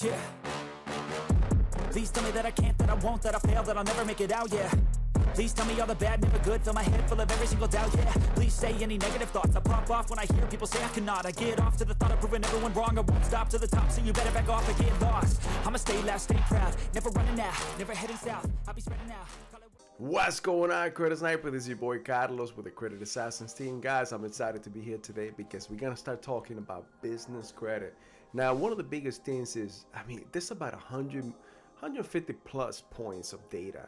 Yeah. Please tell me that I can't, that I won't, that I fail, that I'll never make it out, yeah. Please tell me all the bad, never good, fill my head full of every single doubt, yeah. Please say any negative thoughts, I pop off when I hear people say I cannot. I get off to the thought of proving everyone wrong, I won't stop to the top, so you better back off and get lost. I'ma stay loud, stay proud, never running out, never heading south, I'll be spreading out. What's going on, Credit Sniper? This is your boy Carlos with the Credit Assassins team. Guys, I'm excited to be here today because we're gonna start talking about business credit. Now, one of the biggest things is, there's about 150 plus points of data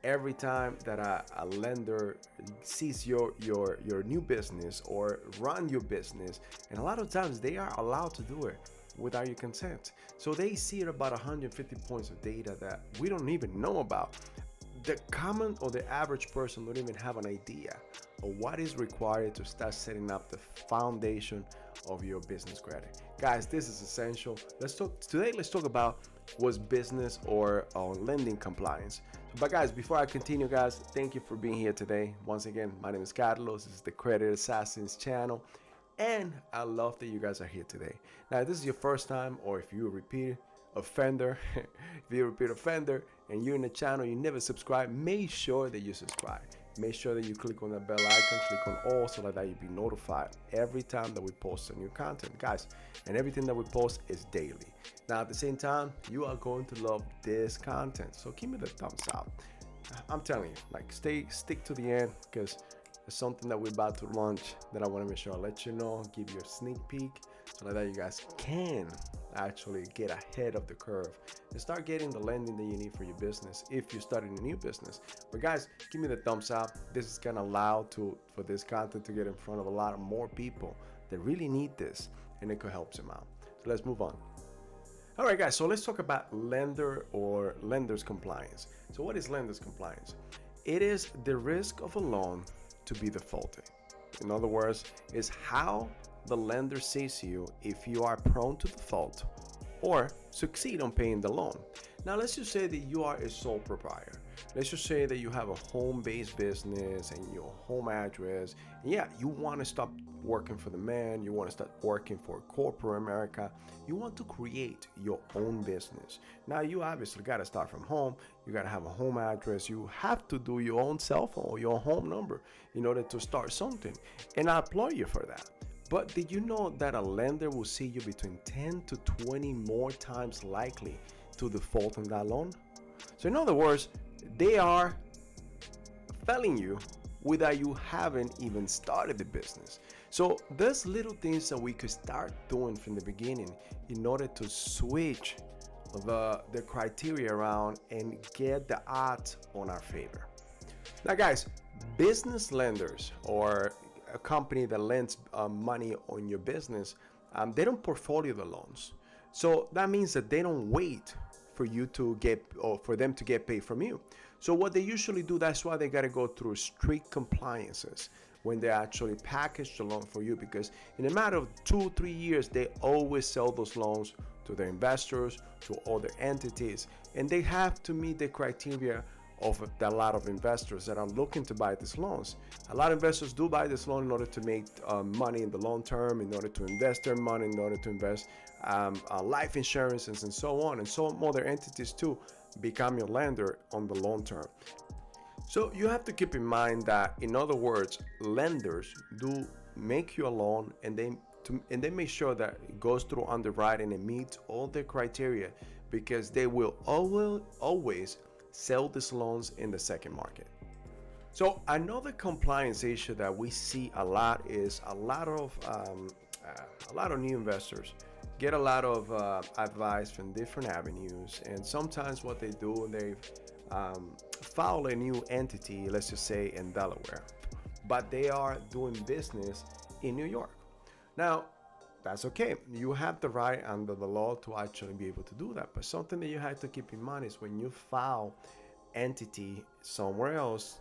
every time that a lender sees your new business or run your business, and a lot of times they are allowed to do it without your consent. So they see about 150 points of data that we don't even know about. The common or the average person don't even have an idea of what is required to start setting up the foundation of your business credit. Guys, this is essential. Let's talk about what's business or lending compliance. But guys, before I continue, guys, thank you for being here today. Once again, my name is Carlos. This is the Credit Assassins channel, and I love that you guys are here today. Now, if this is your first time, or if you're a repeat offender, and you're in the channel, you never subscribe, make sure that you subscribe. Make sure that you click on the bell icon, click on all, so that you'll be notified every time that we post a new content, guys. And everything that we post is daily. Now, at the same time, you are going to love this content, so give me the thumbs up. I'm telling you, stick to the end, because it's something that we're about to launch that I want to make sure I let you know, give you a sneak peek, so that you guys can actually get ahead of the curve and start getting the lending that you need for your business if you're starting a new business. But guys, give me the thumbs up. This is gonna allow for this content to get in front of a lot of more people that really need this, and it could help them out. So let's move on. All right, guys, so let's talk about lender's compliance. So what is lender's compliance? It is the risk of a loan to be defaulted. In other words, it's how the lender sees you if you are prone to default or succeed on paying the loan. Now, let's just say that you are a sole proprietor. Let's just say that you have a home-based business and your home address. And yeah, you want to stop working for the man. You want to start working for corporate America. You want to create your own business. Now, you obviously got to start from home. You got to have a home address. You have to do your own cell phone or your home number in order to start something. And I applaud you for that. But did you know that a lender will see you between 10 to 20 more times likely to default on that loan? So in other words, they are failing you without you having even started the business. So there's little things that we could start doing from the beginning in order to switch the criteria around and get the odds on our favor. Now guys, business lenders or a company that lends money on your business, they don't portfolio the loans. So that means that they don't wait for you to get, or for them to get paid from you. So what they usually do, that's why they got to go through strict compliances when they actually package the loan for you, because in a matter of 2-3 years, they always sell those loans to their investors, to other entities, and they have to meet the criteria of a lot of investors that are looking to buy these loans. A lot of investors do buy this loan in order to make money in the long term, in order to invest their money, in order to invest life insurances and so on, and some other entities too become your lender on the long term. So you have to keep in mind that, in other words, lenders do make you a loan, and they make sure that it goes through underwriting and meets all the criteria, because they will always sell these loans in the second market. So another compliance issue that we see a lot is a lot of new investors get a lot of advice from different avenues, and sometimes what they do, they file a new entity, let's just say in Delaware, but they are doing business in New York. Now, that's okay. You have the right under the law to actually be able to do that. But something that you have to keep in mind is when you file entity somewhere else,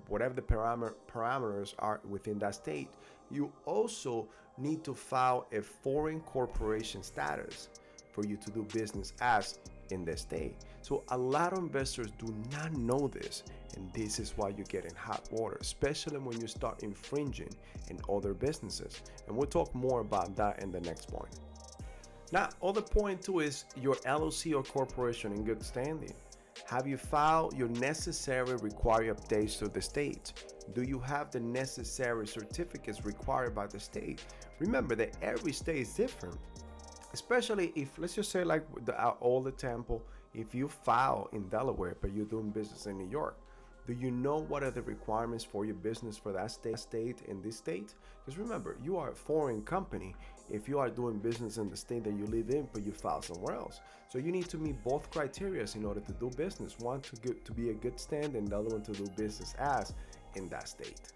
whatever the parameters are within that state, you also need to file a foreign corporation status for you to do business as in the state. So a lot of investors do not know this, and this is why you get in hot water, especially when you start infringing in other businesses. And we'll talk more about that in the next point. Now, other point too is your LLC or corporation in good standing. Have you filed your necessary required updates to the state? Do you have the necessary certificates required by the state? Remember that every state is different. Especially if, let's just say like all the temple, if you file in Delaware, but you're doing business in New York, do you know what are the requirements for your business for that state in this state? Because remember, you are a foreign company if you are doing business in the state that you live in, but you file somewhere else. So you need to meet both criteria in order to do business. One, to be a good stand, and the other one to do business as in that state.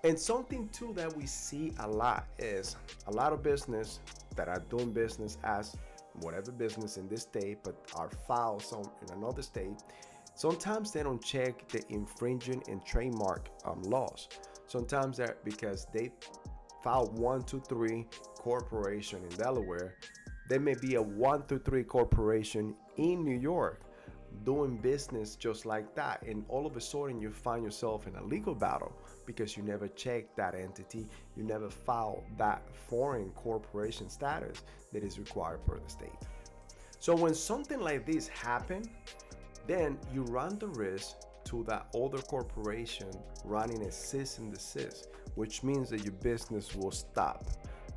And something too that we see a lot is a lot of business that are doing business as whatever business in this state, but are filed in another state. Sometimes they don't check the infringing and trademark laws. Sometimes that because they filed 123 corporation in Delaware, there may be a 123 corporation in New York doing business just like that, and all of a sudden you find yourself in a legal battle because you never checked that entity, you never filed that foreign corporation status that is required per the state. So when something like this happens, then you run the risk to that other corporation running a cease and desist, which means that your business will stop.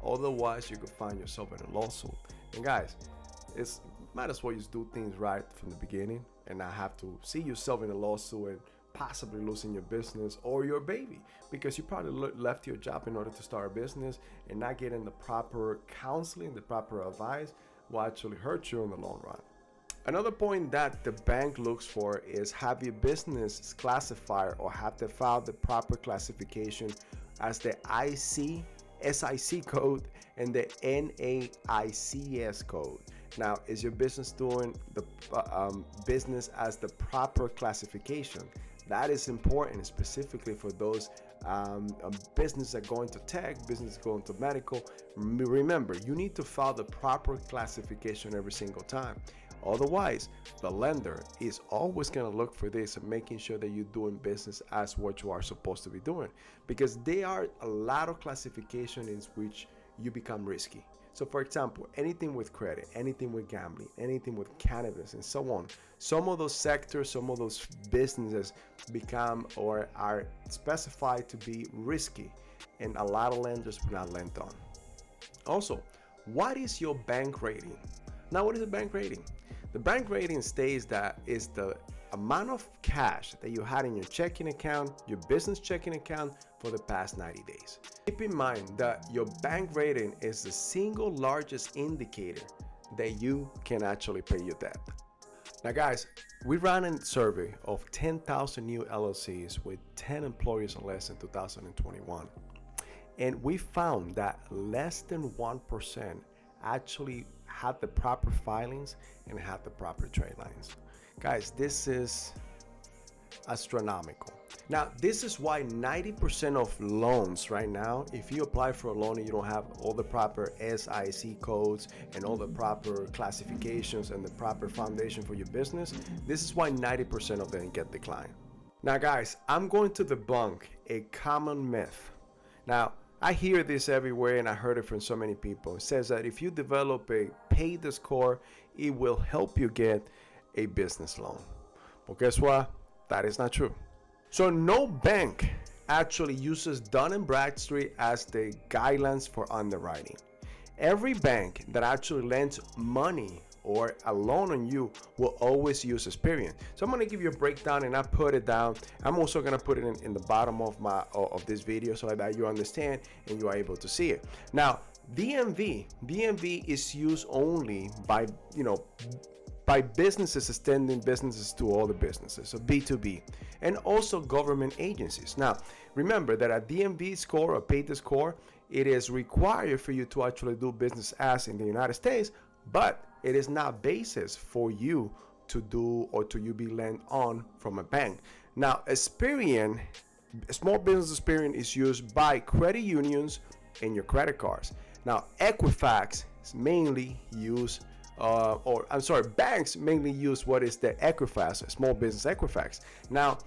Otherwise, you could find yourself in a lawsuit. And guys, it's might as well just do things right from the beginning and not have to see yourself in a lawsuit and possibly losing your business or your baby, because you probably left your job in order to start a business, and not getting the proper counseling, the proper advice will actually hurt you in the long run. Another point that the bank looks for is have your business classified or have to file the proper classification as the SIC code and the NAICS code. Now, is your business doing the business as the proper classification? That is important, specifically for those businesses that go into tech, business go into medical. Remember, you need to file the proper classification every single time. Otherwise, the lender is always going to look for this and making sure that you're doing business as what you are supposed to be doing, because there are a lot of classifications in which you become risky. So for example, anything with credit, anything with gambling, anything with cannabis, and so on. Some of those sectors, some of those businesses become or are specified to be risky, and a lot of lenders will not lend on. Also, what is your bank rating? Now, what is a bank rating? The bank rating states that is the amount of cash that you had in your checking account, your business checking account, for the past 90 days. Keep in mind that your bank rating is the single largest indicator that you can actually pay your debt. Now guys, we ran a survey of 10,000 new LLCs with 10 employees or less in 2021. And we found that less than 1% actually had the proper filings and had the proper trade lines. Guys, this is astronomical. Now, this is why 90% of loans right now, if you apply for a loan and you don't have all the proper SIC codes and all the proper classifications and the proper foundation for your business, this is why 90% of them get declined. Now guys, I'm going to debunk a common myth. Now, I hear this everywhere and I heard it from so many people. It says that if you develop a pay the score, it will help you get a business loan. But guess what? That is not true. So no bank actually uses Dun & Bradstreet as the guidelines for underwriting. Every bank that actually lends money or a loan on you will always use Experian. So I'm going to give you a breakdown and I put it down. I'm also going to put it in the bottom of this video so that you understand and you are able to see it. Now, DMV is used only by, by businesses extending businesses to other businesses, so B2B, and also government agencies. Now, remember that a DMV score or pay the score, it is required for you to actually do business as in the United States, but it is not basis for you to do or to you be lent on from a bank. Now, Experian, small business Experian is used by credit unions and your credit cards. Now, Equifax is mainly used banks mainly use what is the Equifax, small business Equifax. Now,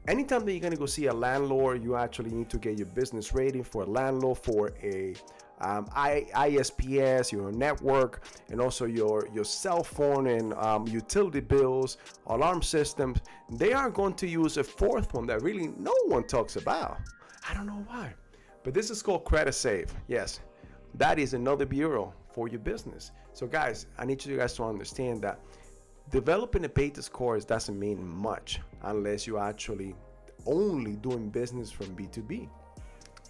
anytime that you're gonna go see a landlord, you actually need to get your business rating for a landlord, for a ISPs, your network, and also your cell phone and utility bills, alarm systems. They are going to use a fourth one that really no one talks about. I don't know why, but this is called Credit Save. Yes, that is another bureau for your business. So guys, I need you guys to understand that developing a beta score doesn't mean much unless you actually only doing business from B2B.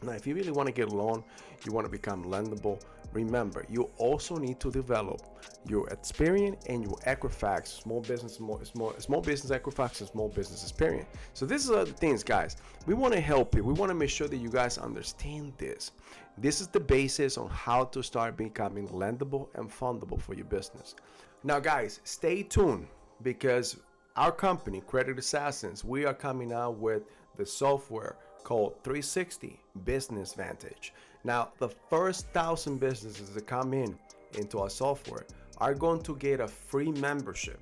Now, if you really want to get a loan, you want to become lendable, remember, you also need to develop your Experian and your Equifax, small business Equifax and small business Experian. So these are the things, guys. We want to help you. We want to make sure that you guys understand this. This is the basis on how to start becoming lendable and fundable for your business. Now, guys, stay tuned because our company, Credit Assassins, we are coming out with the software called 360 Business Vantage. Now, the first 1,000 businesses that come into our software are going to get a free membership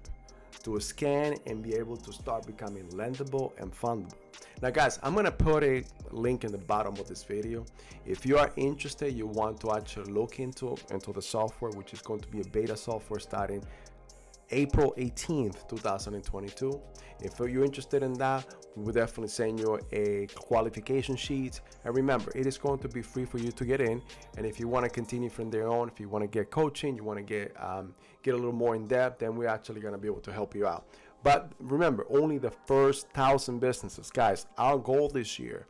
to scan and be able to start becoming lendable and fundable. Now, guys, I'm gonna put a link in the bottom of this video. If you are interested, you want to actually look into the software, which is going to be a beta software starting April 18th, 2022. If you're interested in that, we will definitely send you a qualification sheet. And remember, it is going to be free for you to get in. And if you want to continue from there on, if you want to get coaching, you want to get a little more in depth, then we're actually going to be able to help you out. But remember, only the first 1,000 businesses. Guys, our goal this year,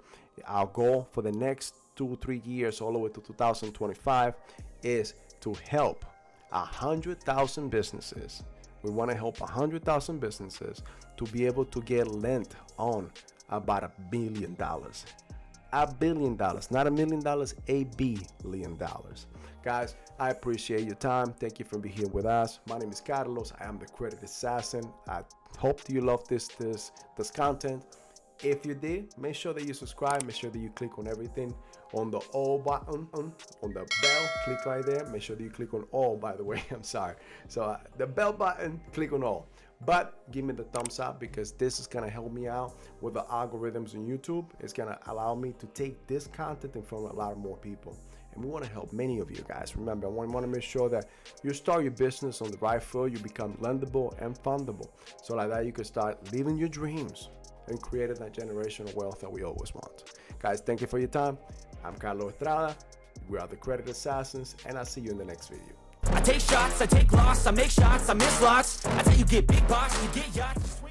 our goal for the next 2-3 years, all the way to 2025, is to help 100,000 businesses. We want to help 100,000 businesses to be able to get lent on about $1 billion. $1 billion, not $1 million, $1 billion. Guys, I appreciate your time. Thank you for being here with us. My name is Carlos. I am the Credit Assassin. I hope you love this content. If you did, make sure that you subscribe. Make sure that you click on everything on the all button, on the bell. Click right there. Make sure that you click on all, by the way. I'm sorry. So the bell button, click on all. But give me the thumbs up because this is going to help me out with the algorithms on YouTube. It's going to allow me to take this content in front of a lot more people. And we want to help many of you guys. Remember, I want to make sure that you start your business on the right foot. You become lendable and fundable. So like that, you can start living your dreams and creating that generational wealth that we always want. Guys, thank you for your time. I'm Carlos Estrada. We are the Credit Assassins, and I'll see you in the next video. I take shots, I take loss, I make shots, I miss lots. I tell you get big box, you get yachts.